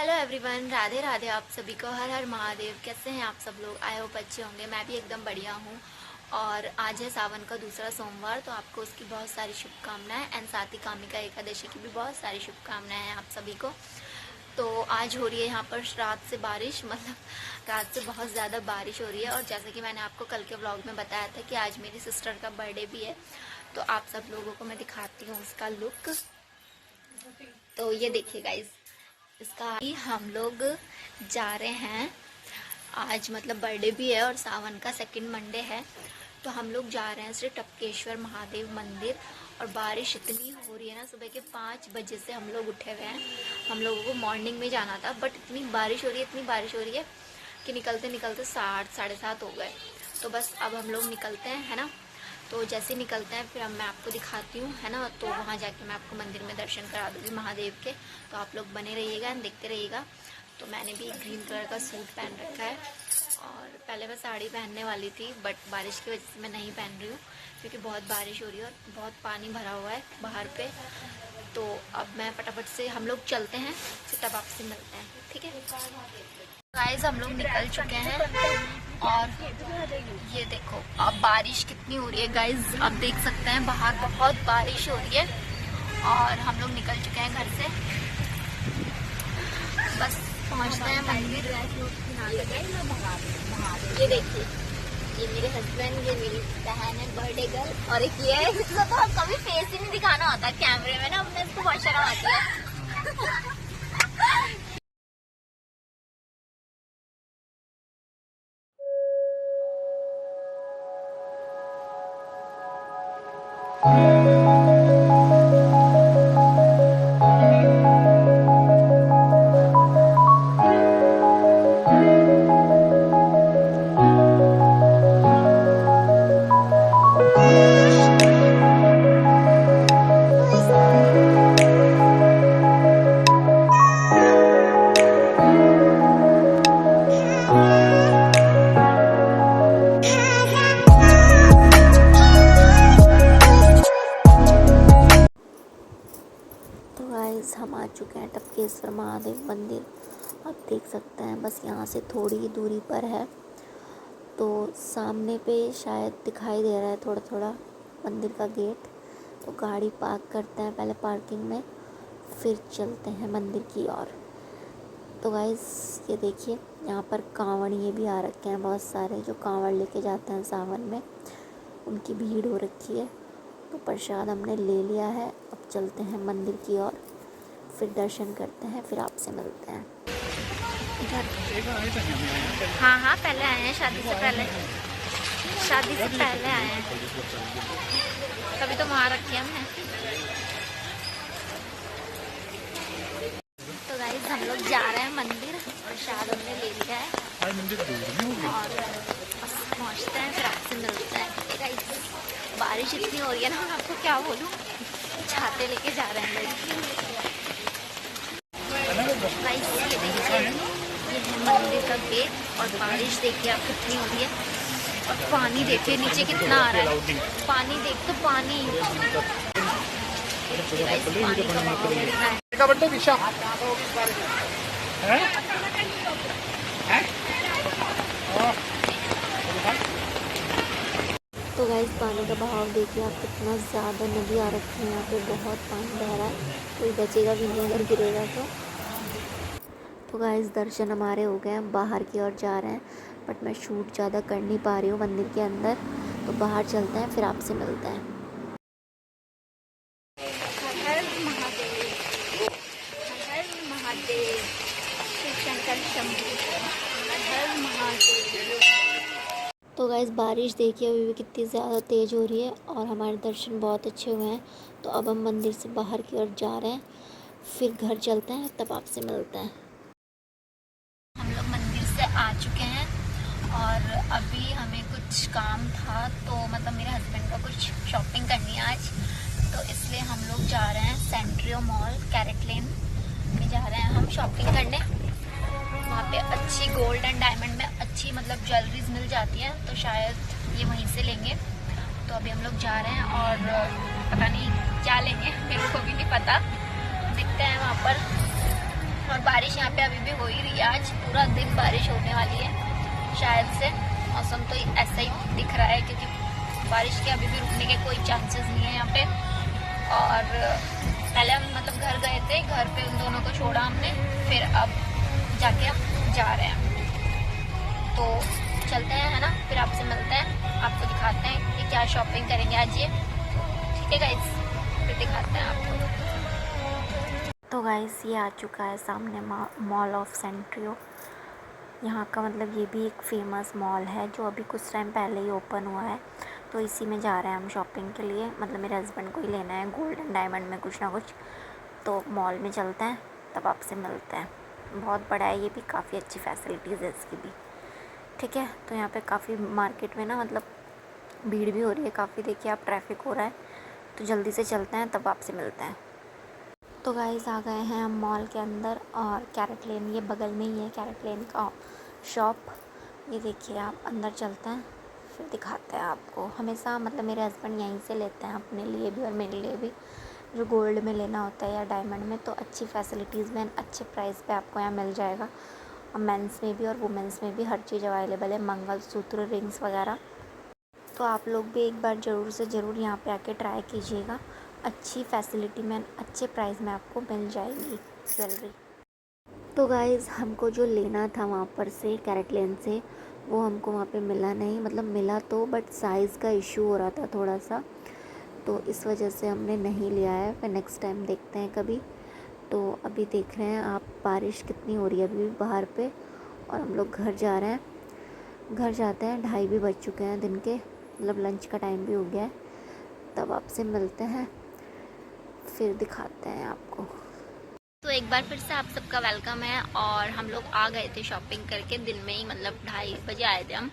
Hello everyone, Radhe Radhe आप सभी को। हर हर महादेव। कैसे हैं आप सब लोग? आई होप अच्छे होंगे। मैं भी एकदम बढ़िया हूँ। और आज है सावन का दूसरा सोमवार, तो आपको उसकी बहुत सारी शुभकामनाएं एंड साथ ही कामिका एकादशी की भी बहुत सारी शुभकामनाएं हैं आप सभी को। तो आज हो रही है यहाँ पर रात से बारिश, मतलब रात से बहुत ज़्यादा बारिश हो रही है। और जैसे कि मैंने आपको कल के व्लॉग में बताया था कि आज मेरी सिस्टर का बर्थडे भी है, तो आप सब लोगों को मैं दिखाती हूँ उसका लुक। तो ये देखिए गाइज, इसका ही हम लोग जा रहे हैं आज, मतलब बर्थडे भी है और सावन का सेकंड मंडे है, तो हम लोग जा रहे हैं श्री टपकेश्वर महादेव मंदिर। और बारिश इतनी हो रही है ना, सुबह के 5 बजे से हम लोग उठे हुए हैं। हम लोगों को मॉर्निंग में जाना था, बट इतनी बारिश हो रही है, इतनी बारिश हो रही है कि निकलते निकलते 7 साढ़े 7 हो गए। तो बस अब हम लोग निकलते हैं, है ना। तो जैसे निकलते हैं फिर अब मैं आपको दिखाती हूँ, है ना। तो वहाँ जाके मैं आपको मंदिर में दर्शन करा दूँगी महादेव के। तो आप लोग बने रहिएगा एंड देखते रहिएगा। तो मैंने भी ग्रीन कलर का सूट पहन रखा है, और पहले मैं साड़ी पहनने वाली थी, बट बारिश की वजह से मैं नहीं पहन रही हूँ, क्योंकि बहुत बारिश हो रही है और बहुत पानी भरा हुआ है बाहर पे। तो अब मैं फटाफट से, हम लोग चलते हैं, फिर तब आपसे मिलते हैं, ठीक है। गाइस हम लोग निकल चुके हैं, और ये देखो अब बारिश कितनी हो रही है गाइस, आप देख सकते हैं बाहर बहुत बारिश हो रही है। और हम लोग निकल चुके हैं घर से, बस पहुंचते हैं मंदिर। ये देखिए, ये मेरे हस्बैंड, ये मेरी बहन है बर्थडे गर्ल, और एक ये है, इसको तो कभी फेस ही नहीं दिखाना होता कैमरे में ना, अपने इसको बहुत शर्म आती है। हम आ चुके हैं टपकेश्वर महादेव मंदिर। आप देख सकते हैं बस यहाँ से थोड़ी ही दूरी पर है, तो सामने पे शायद दिखाई दे रहा है थोड़ा थोड़ा मंदिर का गेट। तो गाड़ी पार्क करते हैं पहले पार्किंग में, फिर चलते हैं मंदिर की ओर। तो गाइस ये देखिए, यहाँ पर कांवड़िए भी आ रखे हैं बहुत सारे, जो कांवड़ लेके जाते हैं सावन में, उनकी भीड़ हो रखी है। तो प्रसाद हमने ले लिया है, अब चलते हैं मंदिर की ओर, फिर दर्शन करते हैं, फिर आपसे मिलते हैं। हाँ पहले आए हैं, शादी से पहले आए हैं, तभी तो वहाँ रखी हमने। तो गाइस हम लोग जा रहे हैं मंदिर, प्रसाद हमने ले लिया है, और बस पहुँचते हैं, फिर आपसे मिलते हैं। गाइस बारिश इतनी हो रही है ना, मैं आपको क्या बोलूँ, छाते लेके जा रहे हैं लोग। गाइस ये देखिए, ये है मंदिर का गेट, और बारिश देखिए आप कितनी हो रही है, और पानी देखिए नीचे कितना आ रहा है, पानी देख तो पानी तो गाइस पानी का बहाव देखिए आप, कितना ज़्यादा नदी आ रखी है यहाँ पे, बहुत पानी बह रहा है, कोई बचेगा भी नहीं अगर गिरेगा तो गाइस दर्शन हमारे हो गए हैं, बाहर की ओर जा रहे हैं, बट मैं शूट ज़्यादा कर नहीं पा रही हूँ मंदिर के अंदर, तो बाहर चलते हैं, फिर आपसे मिलते हैं। हर महादेव, हर महादेव, शिव शंकर शंभू, हर महादेव। तो गाइस बारिश देखिए अभी भी कितनी ज़्यादा तेज़ हो रही है, और हमारे दर्शन बहुत अच्छे हुए हैं। तो अब हम मंदिर से बाहर की ओर जा रहे हैं, फिर घर चलते हैं, तब आपसे मिलते हैं। हम लोग मंदिर से आ चुके हैं, और अभी हमें कुछ काम था, तो मतलब मेरे हस्बैंड का कुछ शॉपिंग करनी है आज, तो इसलिए हम लोग जा रहे हैं सेंट्रियो मॉल, कैरेट लेन में जा रहे हैं हम शॉपिंग करने। वहाँ पे अच्छी गोल्ड एंड डायमंड में अच्छी मतलब ज्वेलरीज मिल जाती है, तो शायद ये वहीं से लेंगे। तो अभी हम लोग जा रहे हैं, और पता नहीं क्या लेंगे, मेरे को भी नहीं पता, देखते हैं वहाँ पर। और बारिश यहाँ पे अभी भी हो ही रही है, आज पूरा दिन बारिश होने वाली है शायद से। मौसम तो ऐसा ही दिख रहा है क्योंकि बारिश के अभी भी रुकने के कोई चांसेस नहीं है यहाँ पे। और पहले हम मतलब घर गए थे, घर पे उन दोनों को छोड़ा हमने, फिर अब जाके हम जा रहे हैं। तो चलते हैं, है ना, फिर आपसे मिलते हैं, आपको दिखाते हैं कि क्या शॉपिंग करेंगे आज ये। ठीक है गाइस, फिर दिखाते हैं आपको। तो गाइस ये आ चुका है सामने मॉल ऑफ सेंट्रियो। यहाँ का मतलब ये भी एक फेमस मॉल है जो अभी कुछ टाइम पहले ही ओपन हुआ है। तो इसी में जा रहे हैं हम शॉपिंग के लिए, मतलब मेरे हस्बैंड को ही लेना है गोल्ड एंड डायमंड में कुछ ना कुछ। तो मॉल में चलते हैं, तब आपसे मिलते हैं। बहुत बड़ा है ये भी, काफ़ी अच्छी फैसिलिटीज़ है इसकी भी। ठीक है, तो यहाँ पे काफ़ी मार्केट में ना मतलब भीड़ भी हो रही है काफ़ी, देखिए आप ट्रैफिक हो रहा है। तो जल्दी से चलते हैं, तब आपसे मिलते हैं। तो गाइस आ गए हैं हम मॉल के अंदर, और कैरेट लेन ये बगल में ही है, कैरेट लेन का शॉप। ये देखिए आप, अंदर चलते हैं फिर दिखाते हैं आपको। हमेशा मतलब मेरे हस्बैंड यहीं से लेते हैं अपने लिए भी और मेरे लिए भी, जो गोल्ड में लेना होता है या डायमंड में। तो अच्छी फैसिलिटीज़ में अच्छे प्राइस पे आपको यहाँ मिल जाएगा। और मेंस में भी और वुमेंस में भी हर चीज़ अवेलेबल है, मंगलसूत्र, रिंग्स वगैरह। तो आप लोग भी एक बार ज़रूर से ज़रूर यहाँ पे आके ट्राई कीजिएगा। अच्छी फैसिलिटी में अच्छे प्राइस में आपको मिल जाएगी ज्वेलरी। तो गाइज़ हमको जो लेना था वहाँ पर से कैरेट लेन से, वो हमको वहाँ पे मिला नहीं। मतलब मिला तो, बट साइज़ का इशू हो रहा था थोड़ा सा, तो इस वजह से हमने नहीं लिया है। फिर नेक्स्ट टाइम देखते हैं कभी। तो अभी देख रहे हैं आप बारिश कितनी हो रही है अभी भी बाहर पे, और हम लोग घर जा रहे हैं। घर जाते हैं, 2:30 भी बज चुके हैं दिन के, मतलब लंच का टाइम भी हो गया है। तब आपसे मिलते हैं, फिर दिखाते हैं आपको। तो एक बार फिर से आप सबका वेलकम है। और हम लोग आ गए थे शॉपिंग करके दिन में ही, मतलब 2:30 बजे आए थे हम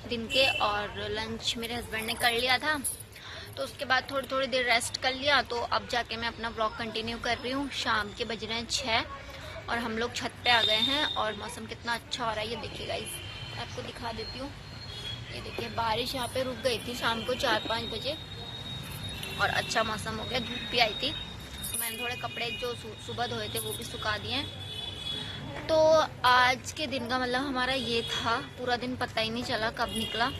दिन के। और लंच मेरे हस्बैंड ने कर लिया था, तो उसके बाद थोड़ी देर रेस्ट कर लिया। तो अब जाके मैं अपना व्लॉग कंटिन्यू कर रही हूँ। शाम के बज रहे हैं 6 और हम लोग छत पे आ गए हैं। और मौसम कितना अच्छा हो रहा है ये देखिए गाइस, मैं आपको दिखा देती हूँ। ये देखिए बारिश यहाँ पे रुक गई थी शाम को 4-5 बजे, और अच्छा मौसम हो गया, धूप भी आई थी। तो मैंने थोड़े कपड़े जो सुबह धोए थे वो भी सुखा दिए। तो आज के दिन का मतलब हमारा ये था, पूरा दिन पता ही नहीं चला कब निकला।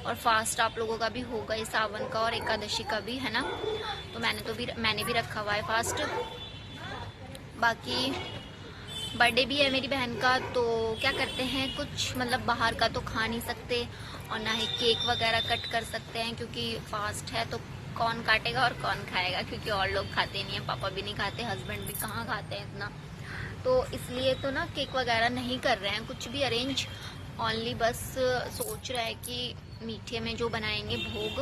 और फास्ट आप लोगों का भी होगा इस सावन का और एकादशी का भी, है ना। तो मैंने भी रखा हुआ है फास्ट। बाकी बर्थडे भी है मेरी बहन का, तो क्या करते हैं कुछ मतलब बाहर का तो खा नहीं सकते, और ना ही केक वगैरह कट कर सकते हैं क्योंकि फास्ट है। तो कौन काटेगा और कौन खाएगा, क्योंकि और लोग खाते नहीं है, पापा भी नहीं खाते, हस्बैंड भी कहाँ खाते हैं इतना। तो इसलिए तो ना केक वगैरह नहीं कर रहे हैं कुछ भी अरेंज। ओनली बस सोच रहा है कि मीठे में जो बनाएंगे भोग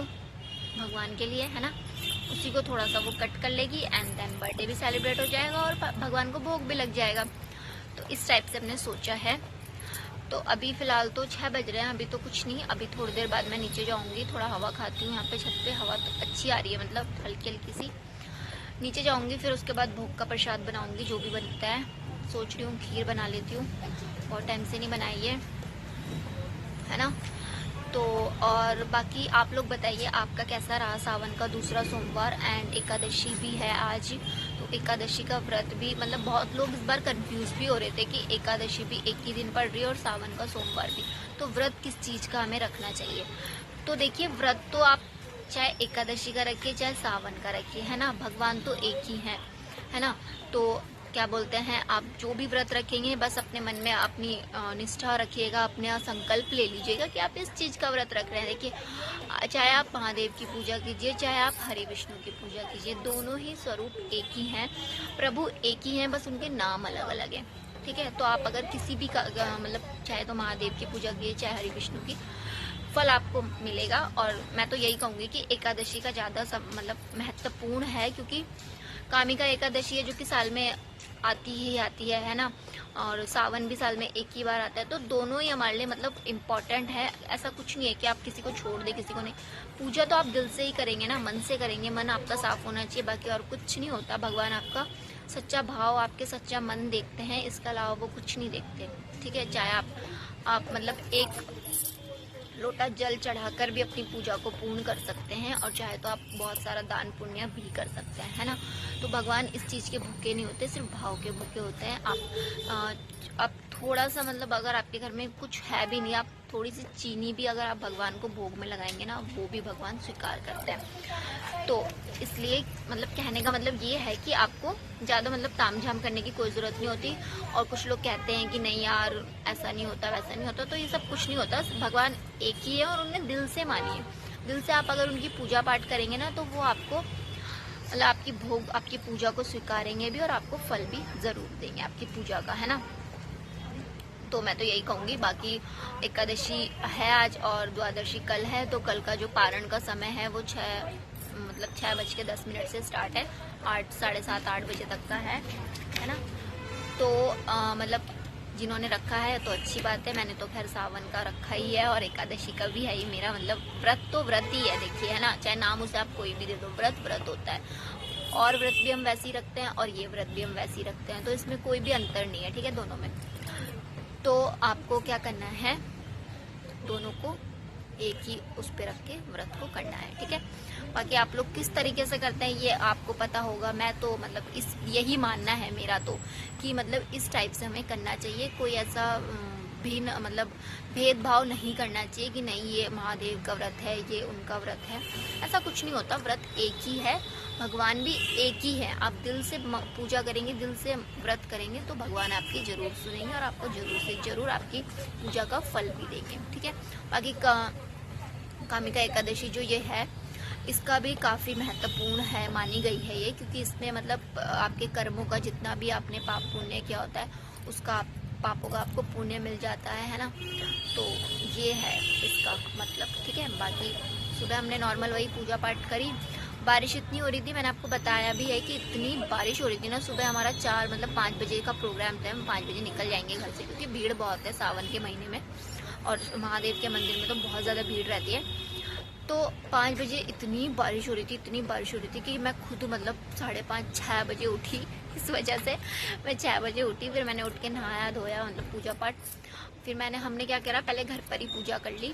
भगवान के लिए, है ना, उसी को थोड़ा सा वो कट कर लेगी, एंड देन बर्थडे भी सेलिब्रेट हो जाएगा और भगवान को भोग भी लग जाएगा। तो इस टाइप से हमने सोचा है। तो अभी फ़िलहाल तो 6 बज रहे हैं, अभी तो कुछ नहीं। अभी थोड़ी देर बाद मैं नीचे जाऊँगी, थोड़ा हवा खाती हूँ। यहाँ पे छत पे हवा तो अच्छी आ रही है, मतलब हल्की हल्की सी। नीचे जाऊँगी, फिर उसके बाद भोग का प्रसाद बनाऊँगी, जो भी बनता है। सोच रही हूँ खीर बना लेती हूँ, बहुत टाइम से नहीं बनाई है ना। तो और बाकी आप लोग बताइए आपका कैसा रहा सावन का दूसरा सोमवार, एंड एकादशी भी है आज। तो एकादशी का व्रत भी, मतलब बहुत लोग इस बार कंफ्यूज भी हो रहे थे कि एकादशी भी एक ही दिन पड़ रही है और सावन का सोमवार भी, तो व्रत किस चीज़ का हमें रखना चाहिए। तो देखिए व्रत तो आप चाहे एकादशी का रखिए चाहे सावन का रखिए, है ना, भगवान तो एक ही है ना। तो क्या बोलते हैं, आप जो भी व्रत रखेंगे बस अपने मन में अपनी निष्ठा रखिएगा, अपने संकल्प ले लीजिएगा कि आप इस चीज़ का व्रत रख रहे हैं। देखिए चाहे आप महादेव की पूजा कीजिए चाहे आप हरि विष्णु की पूजा कीजिए, दोनों ही स्वरूप एक ही हैं, प्रभु एक ही हैं, बस उनके नाम अलग अलग हैं। ठीक है, तो आप अगर किसी भी का मतलब चाहे तो महादेव की पूजा कीजिए चाहे हरि विष्णु की, फल आपको मिलेगा। और मैं तो यही कहूँगी कि एकादशी का ज़्यादा मतलब महत्वपूर्ण है, क्योंकि कामिका एकादशी है जो कि साल में आती ही आती है ना, और सावन भी साल में एक ही बार आता है। तो दोनों ही हमारे लिए मतलब इम्पॉर्टेंट है। ऐसा कुछ नहीं है कि आप किसी को छोड़ दें किसी को नहीं। पूजा तो आप दिल से ही करेंगे ना, मन से करेंगे, मन आपका साफ होना चाहिए, बाकी और कुछ नहीं होता। भगवान आपका सच्चा भाव, आपके सच्चा मन देखते हैं, इसके अलावा वो कुछ नहीं देखते। ठीक है, चाहे आप मतलब एक लोटा जल चढ़ाकर भी अपनी पूजा को पूर्ण कर सकते हैं, और चाहे तो आप बहुत सारा दान पुण्य भी कर सकते हैं, है ना। तो भगवान इस चीज़ के भूखे नहीं होते, सिर्फ भाव के भूखे होते हैं। आप थोड़ा सा मतलब अगर आपके घर में कुछ है भी नहीं, आप थोड़ी सी चीनी भी अगर आप भगवान को भोग में लगाएंगे ना, वो भी भगवान स्वीकार करते हैं। तो इसलिए मतलब कहने का मतलब ये है कि आपको ज़्यादा मतलब तामझाम करने की कोई ज़रूरत नहीं होती। और कुछ लोग कहते हैं कि नहीं यार ऐसा नहीं होता वैसा नहीं होता, तो ये सब कुछ नहीं होता। भगवान एक ही है और उन्हें दिल से मानिए। दिल से आप अगर उनकी पूजा पाठ करेंगे ना, तो वो आपको मतलब आपकी पूजा को स्वीकारेंगे भी, और आपको फल भी ज़रूर देंगे आपकी पूजा का, है ना। तो मैं तो यही कहूँगी। बाकी एकादशी है आज और द्वादशी कल है, तो कल का जो पारण का समय है वो 6:10 से स्टार्ट है, 8 साढ़े 7-8 बजे तक का है ना। तो मतलब जिन्होंने रखा है तो अच्छी बात है। मैंने तो खैर सावन का रखा ही है और एकादशी का भी है ही मेरा। मतलब व्रत तो व्रत ही है, देखिए, है ना। चाहे नाम उसे आप कोई भी दे दो, व्रत होता है। और व्रत भी हम वैसे ही रखते हैं और ये व्रत भी हम वैसे ही रखते हैं, तो इसमें कोई भी अंतर नहीं है, ठीक है, दोनों में। तो आपको क्या करना है, दोनों को एक ही उस पे रख के व्रत को करना है, ठीक है। बाकी आप लोग किस तरीके से करते हैं ये आपको पता होगा। मैं तो मतलब यही मानना है मेरा तो, कि मतलब इस टाइप से हमें करना चाहिए। कोई ऐसा भिन्न मतलब भेदभाव नहीं करना चाहिए कि नहीं ये महादेव का व्रत है, ये उनका व्रत है, ऐसा कुछ नहीं होता। व्रत एक ही है, भगवान भी एक ही है। आप दिल से पूजा करेंगे, दिल से व्रत करेंगे, तो भगवान आपकी जरूर सुनेंगे और आपको जरूर से जरूर आपकी पूजा का फल भी देंगे, ठीक है। बाकी कामिका एकादशी जो ये है, इसका भी काफ़ी महत्वपूर्ण है, मानी गई है ये, क्योंकि इसमें मतलब आपके कर्मों का जितना भी आपने पाप पुण्य किया होता है, उसका पापों का आपको पुण्य मिल जाता है ना। तो ये है इसका मतलब, ठीक है। बाकी सुबह हमने नॉर्मल वही पूजा पाठ करी। बारिश इतनी हो रही थी, मैंने आपको बताया भी है कि इतनी बारिश हो रही थी ना। सुबह हमारा 5 बजे का प्रोग्राम था, हम 5 बजे निकल जाएंगे घर से, क्योंकि भीड़ बहुत है सावन के महीने में, और महादेव के मंदिर में तो बहुत ज़्यादा भीड़ रहती है। तो 5 बजे इतनी बारिश हो रही थी कि मैं खुद मतलब 5:30-6 बजे उठी। इस वजह से मैं 6 बजे उठी, फिर मैंने उठ के नहाया धोया, मतलब पूजा पाठ। फिर हमने क्या करा, पहले घर पर ही पूजा कर ली।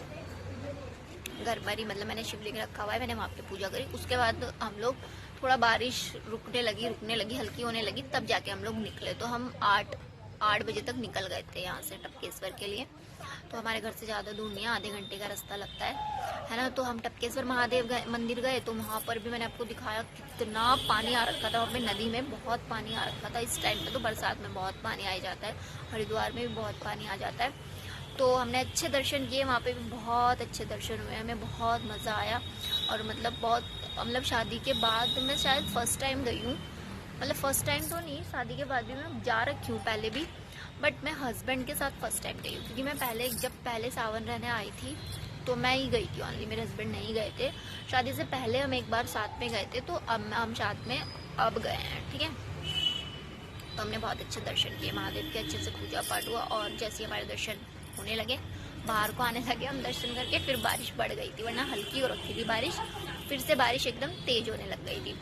घर पर ही मतलब मैंने शिवलिंग रखा हुआ है, मैंने वहाँ पे पूजा करी। उसके बाद हम लोग थोड़ा बारिश रुकने लगी, हल्की होने लगी, तब जाके हम लोग निकले। तो हम 8 बजे तक निकल गए थे यहाँ से टपकेश्वर के लिए। तो हमारे घर से ज़्यादा दूर नहीं है, आधे घंटे का रास्ता लगता है ना। तो हम टपकेश्वर महादेव मंदिर गए, तो वहाँ पर भी मैंने आपको दिखाया कितना पानी आ रखा था। वहाँ पे नदी में बहुत पानी आ रखा था। इस टाइम पे तो बरसात में बहुत पानी आ जाता है, हरिद्वार में भी बहुत पानी आ जाता है। तो हमने अच्छे दर्शन किए, वहाँ पे भी बहुत अच्छे दर्शन हुए, हमें बहुत मज़ा आया। और मतलब शादी के बाद मैं शायद फर्स्ट टाइम गई हूँ, मतलब फर्स्ट टाइम तो नहीं, शादी के बाद भी मैं जा रखी हूँ पहले भी, बट मैं हस्बैंड के साथ फर्स्ट टाइम गई हूँ। क्योंकि मैं जब पहले सावन रहने आई थी तो मैं ही गई थी ओनली, मेरे हस्बैंड नहीं गए थे। शादी से पहले हम एक बार साथ में गए थे, तो अब हम साथ में अब गए हैं, ठीक है। तो हमने बहुत अच्छे दर्शन किए महादेव के, अच्छे से पूजा पाठ हुआ। और जैसे हमारे दर्शन होने लगे, बाहर को आने लगे हम दर्शन करके, फिर बारिश बढ़ गई थी, वरना हल्की हो रखी थी बारिश, फिर से बारिश एकदम तेज होने लग गई थी।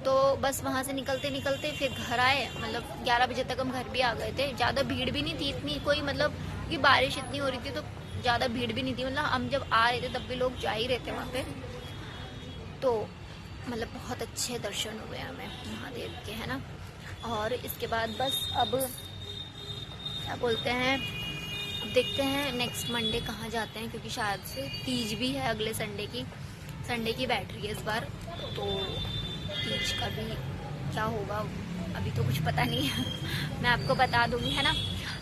तो बस वहाँ से निकलते फिर घर आए, मतलब 11 बजे तक हम घर भी आ गए थे। ज़्यादा भीड़ भी नहीं थी इतनी कोई, मतलब कि बारिश इतनी हो रही थी तो ज़्यादा भीड़ भी नहीं थी। मतलब हम जब आ रहे थे तब भी लोग जा ही रहे थे वहाँ पे। तो मतलब बहुत अच्छे दर्शन हुए हमें महादेव के, है ना। और इसके बाद बस अब क्या बोलते हैं, अब देखते हैं नेक्स्ट मंडे कहाँ जाते हैं, क्योंकि शायद से तीज भी है अगले संडे की बैठ रही है इस बार। तो तीज का भी क्या होगा अभी तो कुछ पता नहीं है मैं आपको बता दूंगी, है ना।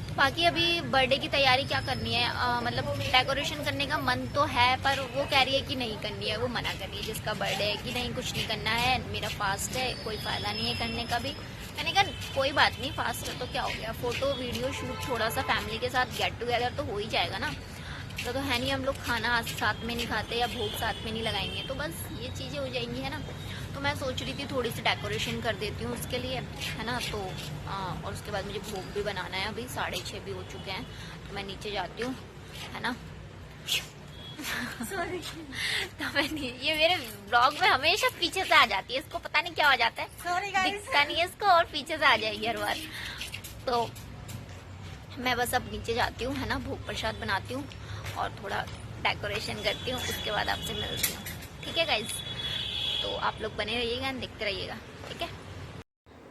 तो बाकी अभी बर्थडे की तैयारी क्या करनी है, मतलब डेकोरेशन करने का मन तो है, पर वो कह रही है कि नहीं करनी है, वो मना कर रही है जिसका बर्थडे है कि नहीं कुछ नहीं करना है, मेरा फास्ट है, कोई फ़ायदा नहीं है करने का भी। मैंने कहा कोई बात नहीं, फास्ट है तो क्या हो गया, फ़ोटो वीडियो शूट थोड़ा सा फैमिली के साथ गेट टुगेदर तो हो ही जाएगा ना। तो है नहीं हम लोग खाना साथ में नहीं खाते या भोग साथ में नहीं लगाएंगे, तो बस ये चीज़ें हो जाएंगी, है ना। तो मैं सोच रही थी थोड़ी सी डेकोरेशन कर देती हूँ उसके लिए, है ना। तो और उसके बाद मुझे भोग भी बनाना है, अभी 6:30 भी हो चुके हैं, तो मैं नीचे जाती हूँ, है ना। सॉरी तो मैं ये मेरे ब्लॉग में हमेशा पीछे से आ जाती है, इसको पता नहीं क्या हो जाता है, सॉरी गाइस, दिखता नहीं है इसको और पीछे से आ जाएगी हर बार। तो मैं बस अब नीचे जाती हूँ, है ना, भोग प्रसाद बनाती हूँ और थोड़ा डेकोरेशन करती हूँ, उसके बाद आपसे मिलती हूँ। ठीक है गाइज, तो आप लोग बने रहिएगा एंड देखते रहिएगा। ठीक है,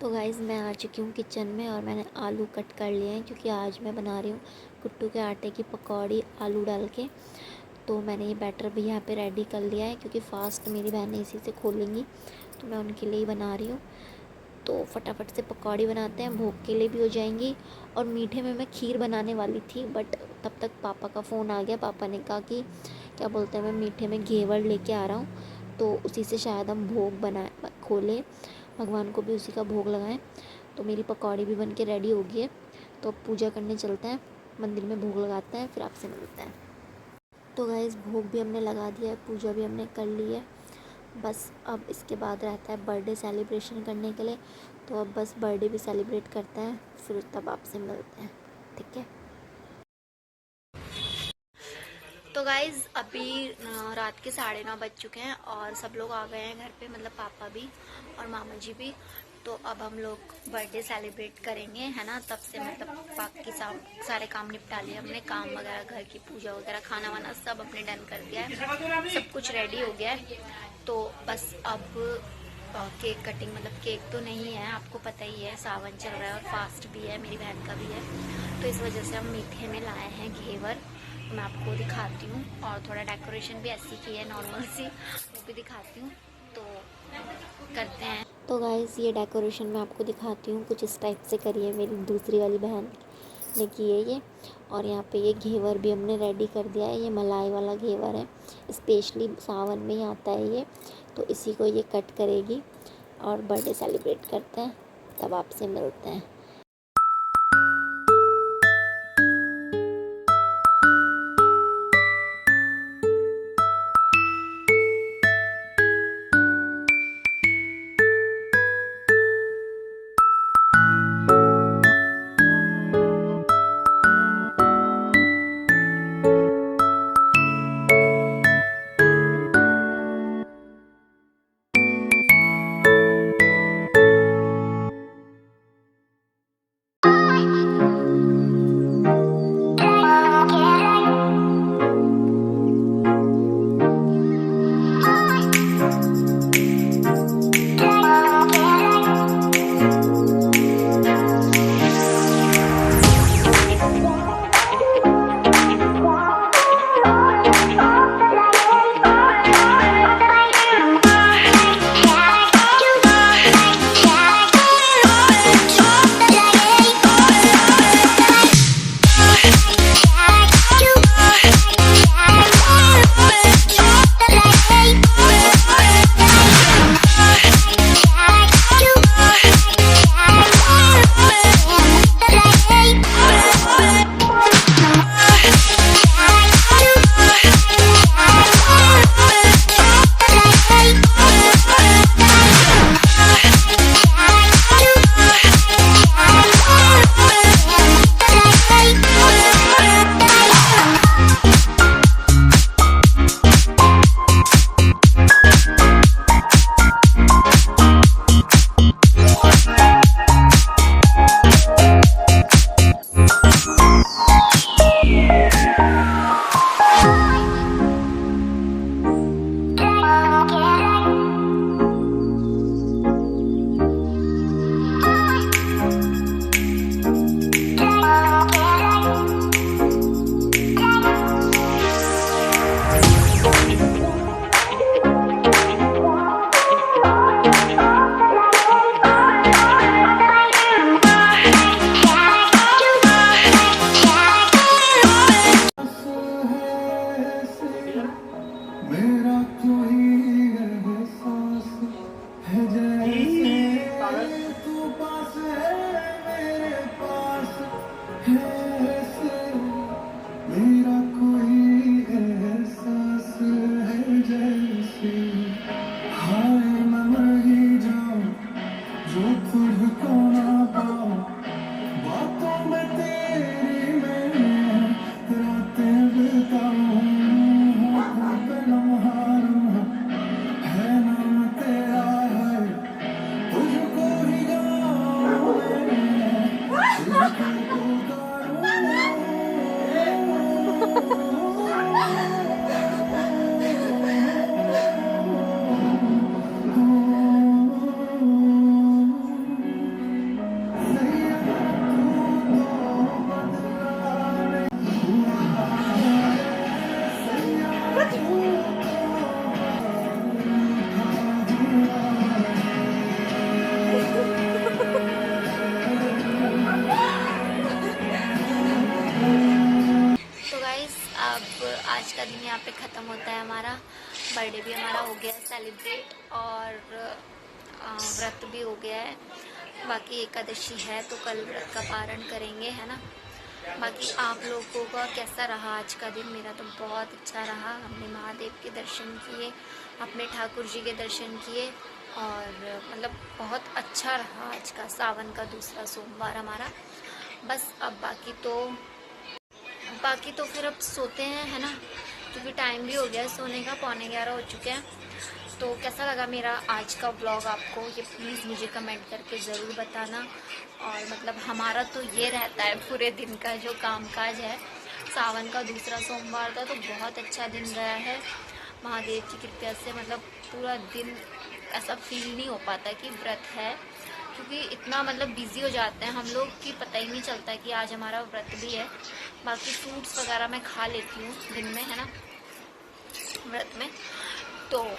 तो गाइज़ मैं आ चुकी हूँ किचन में और मैंने आलू कट कर लिए हैं, क्योंकि आज मैं बना रही हूँ कुट्टू के आटे की पकौड़ी आलू डाल के। तो मैंने ये बैटर भी यहाँ पे रेडी कर लिया है, क्योंकि फ़ास्ट मेरी बहनें इसी से खोलेंगी, तो मैं उनके लिए ही बना रही हूँ। तो फटाफट से पकौड़ी बनाते हैं, भोग के लिए भी हो जाएंगी। और मीठे में मैं खीर बनाने वाली थी, बट तब तक पापा का फ़ोन आ गया। पापा ने कहा कि क्या बोलते हैं, मैं मीठे में घेवर लेके आ रहा हूँ, तो उसी से शायद हम भोग बनाए खोलें, भगवान को भी उसी का भोग लगाएं। तो मेरी पकौड़ी भी बन के रेडी हो गई है, तो अब पूजा करने चलते हैं, मंदिर में भोग लगाते हैं, फिर आपसे मिलते हैं। तो गाइस भोग भी हमने लगा दिया है, पूजा भी हमने कर ली है। बस अब इसके बाद रहता है बर्थडे सेलिब्रेशन करने के लिए, तो अब बस बर्थडे भी सेलिब्रेट करते हैं, फिर तब आपसे मिलते हैं। ठीक है, तो गाइज़ अभी रात के 9:30 बज चुके हैं और सब लोग आ गए हैं घर पे, मतलब पापा भी और मामा जी भी। तो अब हम लोग बर्थडे सेलिब्रेट करेंगे, है ना। तब से मतलब बाकी सारे काम निपटा लिए हमने, काम वगैरह, घर की पूजा वगैरह, खाना वाना सब अपने डन कर दिया है, सब कुछ रेडी हो गया है। तो बस अब केक कटिंग, मतलब केक तो नहीं है, आपको पता ही है सावन चल रहा है और फास्ट भी है, मेरी बहन का भी है, तो इस वजह से हम मीठे में लाए हैं घेवर। मैं आपको दिखाती हूँ, और थोड़ा डेकोरेशन भी ऐसी की है नॉर्मल सी, वो भी दिखाती हूँ। तो करते हैं। तो गाइस ये डेकोरेशन मैं आपको दिखाती हूँ, कुछ इस टाइप से करी है मेरी दूसरी वाली बहन ने की है ये। और यहाँ पे ये घेवर भी हमने रेडी कर दिया है, ये मलाई वाला घेवर है, स्पेशली सावन में ही आता है ये, तो इसी को ये कट करेगी और बर्थडे सेलिब्रेट करते हैं, तब आपसे मिलते हैं। आज का दिन यहाँ पे ख़त्म होता है। हमारा बर्थडे भी हमारा हो गया है सेलिब्रेट, और व्रत भी हो गया है। बाकी एकादशी है तो कल व्रत का पारण करेंगे, है ना। बाकी आप लोगों का कैसा रहा आज का दिन? मेरा तो बहुत अच्छा रहा। हमने महादेव के दर्शन किए, अपने ठाकुर जी के दर्शन किए, और मतलब बहुत अच्छा रहा आज का सावन का दूसरा सोमवार हमारा। बस अब बाकी तो फिर अब सोते हैं, है ना, क्योंकि टाइम भी हो गया है सोने का, 11:15 हो चुके हैं। तो कैसा लगा मेरा आज का व्लॉग आपको, ये प्लीज़ मुझे कमेंट करके ज़रूर बताना। और मतलब हमारा तो ये रहता है पूरे दिन का जो कामकाज है। सावन का दूसरा सोमवार था तो बहुत अच्छा दिन गया है महादेव की कृपा से। मतलब पूरा दिन ऐसा फील नहीं हो पाता कि व्रत है, क्योंकि इतना मतलब बिज़ी हो जाते हैं हम लोग कि पता ही नहीं चलता कि आज हमारा व्रत भी है। बाकी फ्रूट्स वगैरह मैं खा लेती हूँ दिन में, है ना, व्रत में। तो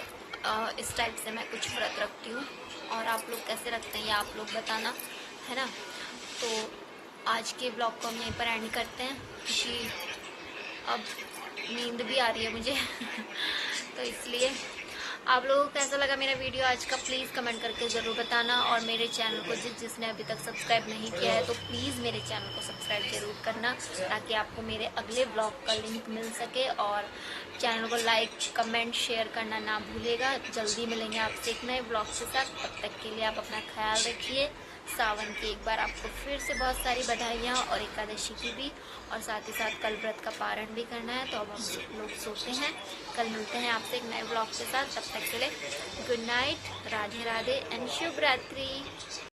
इस टाइप से मैं कुछ व्रत रखती हूँ। और आप लोग कैसे रखते हैं ये आप लोग बताना, है ना। तो आज के ब्लॉग को हम यहीं पर एंड करते हैं, क्योंकि अब नींद भी आ रही है मुझे तो इसलिए आप लोगों को कैसा लगा मेरा वीडियो आज का, प्लीज़ कमेंट करके ज़रूर बताना। और मेरे चैनल को जिसने अभी तक सब्सक्राइब नहीं किया है तो प्लीज़ मेरे चैनल को सब्सक्राइब ज़रूर करना, ताकि आपको मेरे अगले ब्लॉग का लिंक मिल सके। और चैनल को लाइक, कमेंट, शेयर करना ना भूलेगा। जल्दी मिलेंगे आपसे एक नए ब्लॉग के साथ। तब तक के लिए आप अपना ख्याल रखिए। सावन की एक बार आपको फिर से बहुत सारी बधाइयाँ, और एकादशी की भी, और साथ ही साथ कल व्रत का पारण भी करना है। तो अब हम लोग सोते हैं, कल मिलते हैं आपसे एक नए ब्लॉग के साथ। तब तक के लिए good night, Radhe Radhe and शुभ रात्रि।